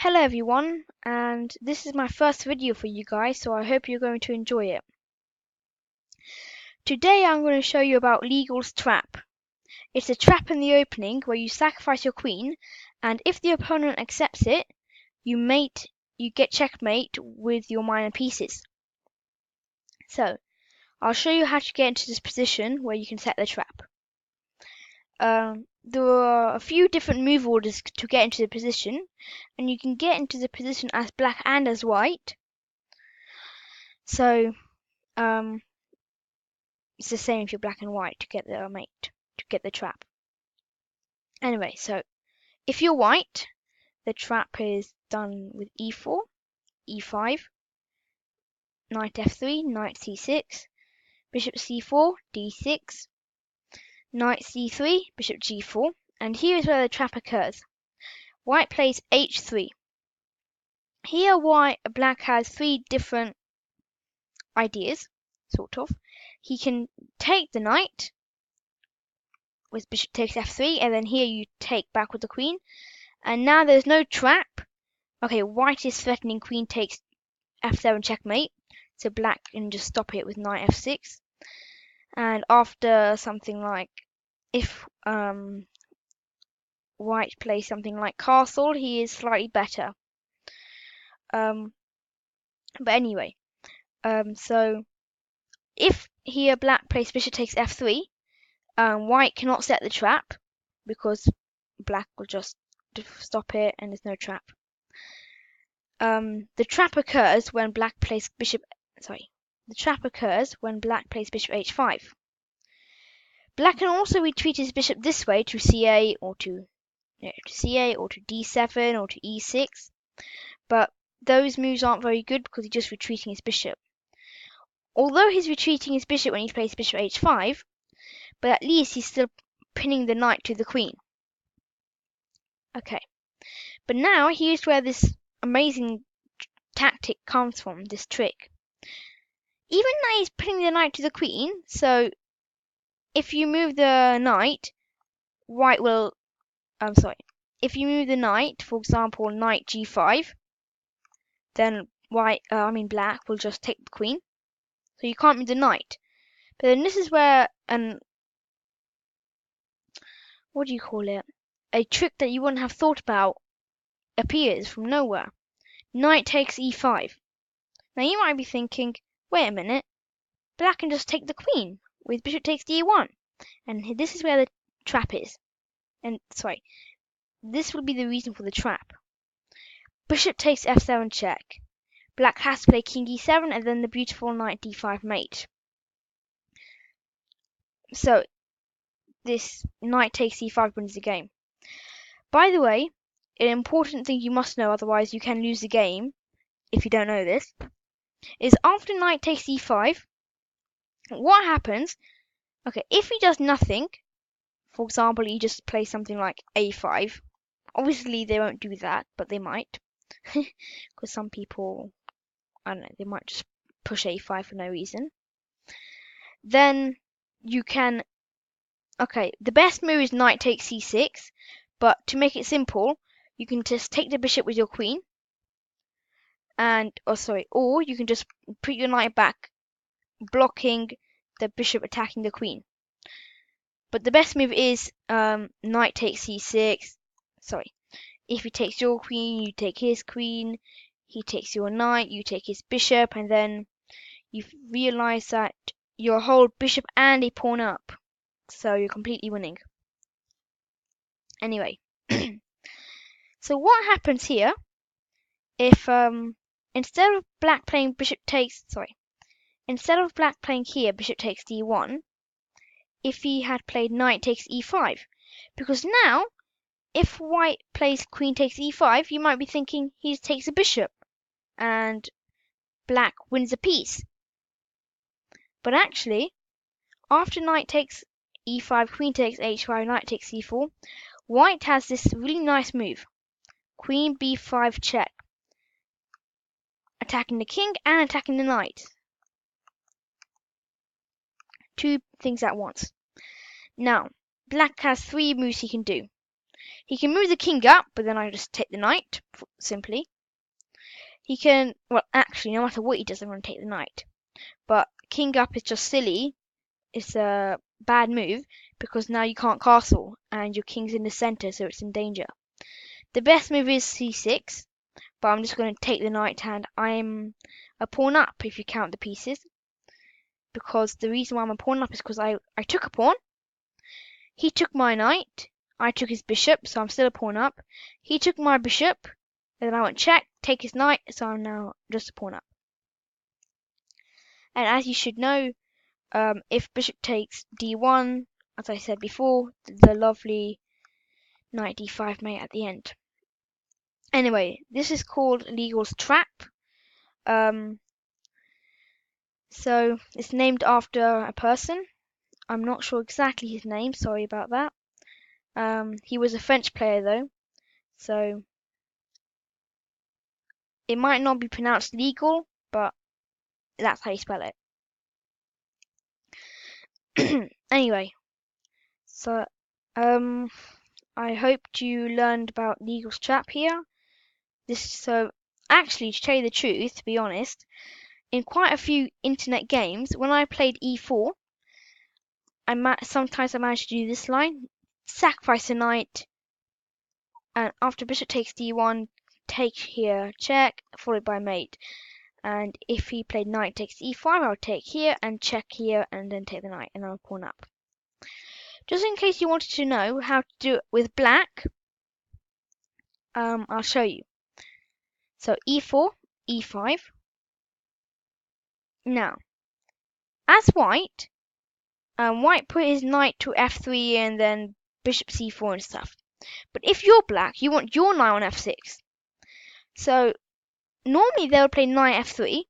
Hello everyone, and this is my first video for you guys, so I hope you're going to enjoy it. Today I'm going to show you about Legal's Trap. It's a trap in the opening where you sacrifice your queen, and if the opponent accepts it, you get checkmate with your minor pieces. So, I'll show you how to get into this position where you can set the trap. There are a few different move orders to get into the position, and you can get into the position as black and as white. So, it's the same if you're black and white to get the mate, to get the trap. Anyway, so if you're white, the trap is done with e4, e5, knight f3, knight c6, bishop c4, d6, knight c3, bishop g4, and here is where the trap occurs. White plays h3. Here black has three different ideas, sort of. He can take the knight with bishop takes f3, and then here you take back with the queen, and now there's no trap. Okay, white is threatening queen takes f7 checkmate, so black can just stop it with knight f6, and after something like, if white plays something like castle, he is slightly better. But anyway, so if here black plays bishop takes f3, white cannot set the trap because black will just stop it and there's no trap. The trap occurs when black plays bishop. The trap occurs when black plays bishop h5. Black can also retreat his bishop this way to ca or to d7 or to e6, but those moves aren't very good because he's just retreating his bishop. Although he's retreating his bishop when he plays bishop h5, but at least he's still pinning the knight to the queen. Okay, but now here's where this amazing tactic comes from, this trick. Even though he's pinning the knight to the queen, so if you move the knight, if you move the knight, for example, knight g5, then black will just take the queen. So you can't move the knight. But then this is where what do you call it? A trick that you wouldn't have thought about appears from nowhere. Knight takes e5. Now you might be thinking, wait a minute, black can just take the queen with bishop takes d1. And this is where the trap is. This will be the reason for the trap. Bishop takes f7 check. Black has to play king e7 and then the beautiful knight d5 mate. So this knight takes e5 wins the game. By the way, an important thing you must know, otherwise you can lose the game if you don't know this, is after knight takes e5, what happens? Okay, if he does nothing, for example, he just plays something like a5. Obviously, they won't do that, but they might. Because some people, I don't know, they might just push a5 for no reason. Then you can... Okay, the best move is knight takes c6, but to make it simple, you can just take the bishop with your queen, or you can just put your knight back, blocking the bishop attacking the queen. But the best move is knight takes c6. If he takes your queen, you take his queen. He takes your knight, you take his bishop, and then you realize that you're a whole bishop and a pawn up. So you're completely winning. Anyway, so what happens here if instead of black playing bishop takes d1, if he had played knight takes e5, because now if white plays queen takes e5, you might be thinking he takes a bishop and black wins a piece. But actually, after knight takes e5, queen takes h5, knight takes c4, white has this really nice move, queen b5 check, attacking the king and attacking the knight. Two things at once. Now, black has three moves he can do. He can move the king up, but then I just take the knight, simply. He can, well, actually, no matter what he does, I'm going to take the knight. But king up is just silly. It's a bad move, because now you can't castle, and your king's in the center, so it's in danger. The best move is c6, but I'm just going to take the knight, and I'm a pawn up if you count the pieces. Because the reason why I'm a pawn up is because I took a pawn. He took my knight. I took his bishop, so I'm still a pawn up. He took my bishop, and then I went check, take his knight, so I'm now just a pawn up. And as you should know, if bishop takes d1, as I said before, the lovely knight d5 mate at the end. Anyway, this is called Legal's Trap. So it's named after a person. I'm not sure exactly his name, sorry about that. He was a French player though, so it might not be pronounced legal, but that's how you spell it. Anyway, so I hoped you learned about Legal's Trap here. Actually, to tell you the truth, to be honest, in quite a few internet games, when I played e4, sometimes I managed to do this line: sacrifice a knight, and after bishop takes d1, take here, check, followed by mate. And if he played knight takes e5, I'll take here and check here, and then take the knight, and I'll pawn up. Just in case you wanted to know how to do it with black, I'll show you. So e4, e5. Now, as white, white put his knight to f3 and then bishop c4 and stuff. But if you're black, you want your knight on f6. So normally they would play knight f3,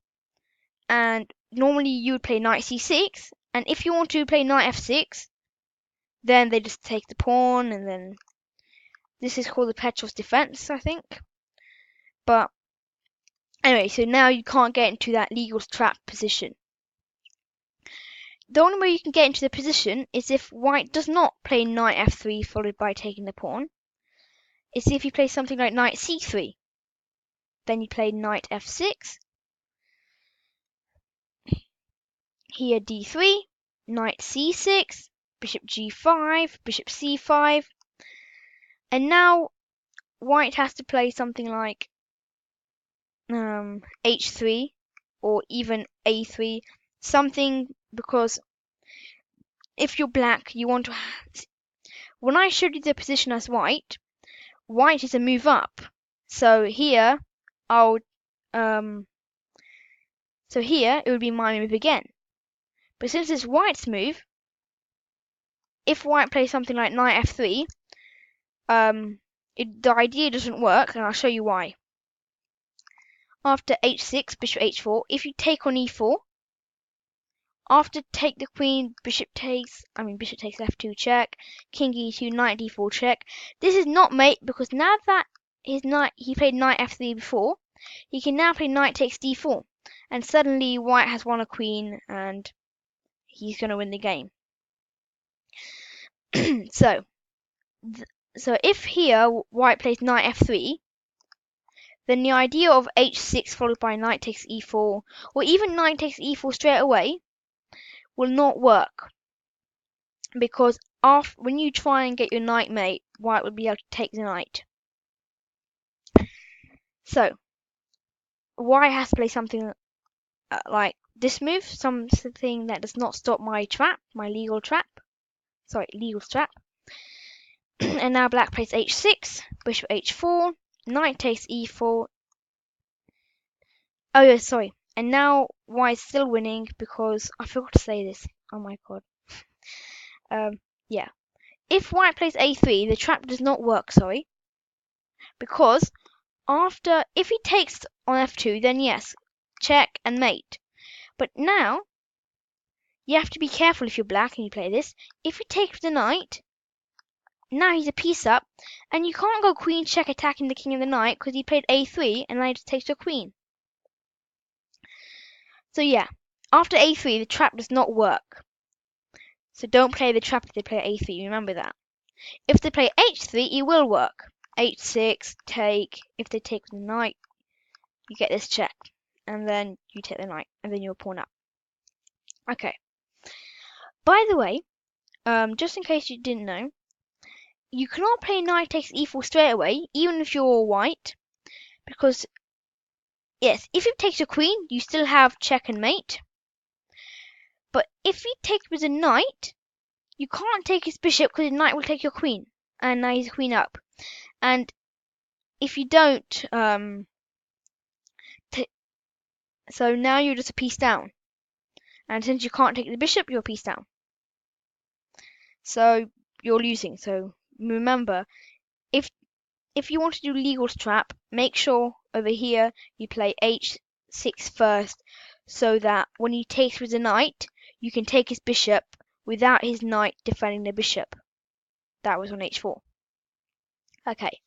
and normally you would play knight c6. And if you want to play knight f6, then they just take the pawn, and then this is called the Petrov's defense, I think. But anyway, so now you can't get into that Legal's Trap position. The only way you can get into the position is if white does not play knight f3 followed by taking the pawn. It's if you play something like knight c3. Then you play knight f6. Here d3, knight c6, bishop g5, bishop c5. And now white has to play something like h3 or even a3, something, because if you're black, you want to. When I showed you the position as white, white is a move up. So here, so here it would be my move again. But since it's white's move, if white plays something like knight f3, the idea doesn't work, and I'll show you why. After h6, bishop h4, if you take on e4, after take the queen, bishop takes f2 check, king e2, knight d4 check. This is not mate, because now that he played knight f3 before, he can now play knight takes d4, and suddenly white has won a queen, and he's going to win the game. So if here white plays knight f3, then the idea of h6 followed by knight takes e4, or even knight takes e4 straight away, will not work, because when you try and get your knight mate, white will be able to take the knight. So white has to play something like this move, something that does not stop my trap, my legal's trap. And now black plays h6, bishop h4, knight takes e4. Oh yeah, sorry. And now white's still winning, because I forgot to say this. Oh my god. Yeah. If white plays a3, the trap does not work, sorry. Because if he takes on f2, then yes, check and mate. But now, you have to be careful if you're black and you play this. If he takes the knight, now he's a piece up, and you can't go queen check attacking the king and the knight, because he played a3, and now he just takes your queen. So yeah, after a3, the trap does not work. So don't play the trap if they play a3, remember that. If they play h3, it will work. h6, take. If they take the knight, you get this check, and then you take the knight, and then you're pawn up. Okay. By the way, just in case you didn't know, you cannot play knight takes e4 straight away, even if you're white, because yes, if you take your queen, you still have check and mate. But if you take with a knight, you can't take his bishop because the knight will take your queen, and now he's queen up. And if you don't, so now you're just a piece down. And since you can't take the bishop, you're a piece down. So you're losing. So remember, if you want to do Legal's trap, make sure over here you play h6 first, so that when he takes with the knight, you can take his bishop without his knight defending the bishop. That was on h4. Okay.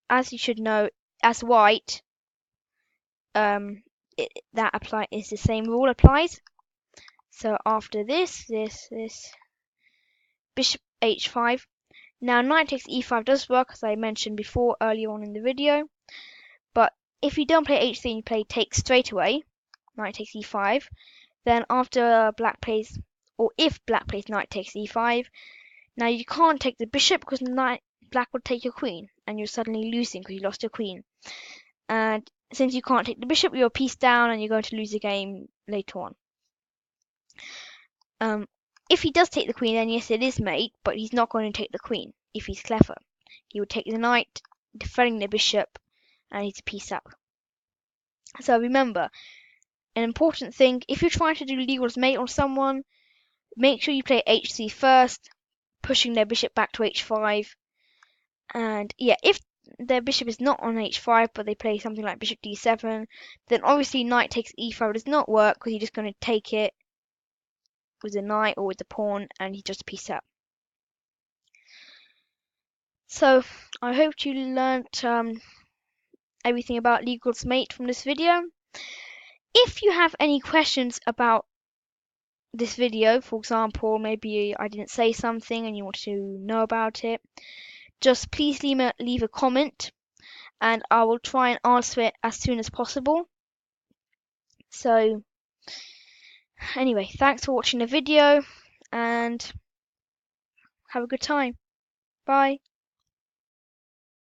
As you should know, as white, that apply is the same rule applies. So after this, bishop h5. Now knight takes e5 does work, as I mentioned before earlier on in the video. But if you don't play h3 and you play take straight away, knight takes e5, then after black plays, or if black plays knight takes e5, now you can't take the bishop because black will take your queen, and you're suddenly losing because you lost your queen. And since you can't take the bishop, you're a piece down, and you're going to lose the game later on. If he does take the queen, then yes, it is mate, but he's not going to take the queen if he's clever. He would take the knight, defending the bishop, and he's a piece up. So remember, an important thing, if you're trying to do Legal's mate on someone, make sure you play h3 first, pushing their bishop back to h5. And yeah, if their bishop is not on h5, but they play something like bishop d7, then obviously knight takes e5 does not work because you're just going to take it with the knight or with the pawn, and he's just a piece up. So I hope you learnt everything about Legal's mate from this video. If you have any questions about this video, for example, maybe I didn't say something and you want to know about it, just please leave a comment and I will try and answer it as soon as possible. So anyway, thanks for watching the video and have a good time. Bye.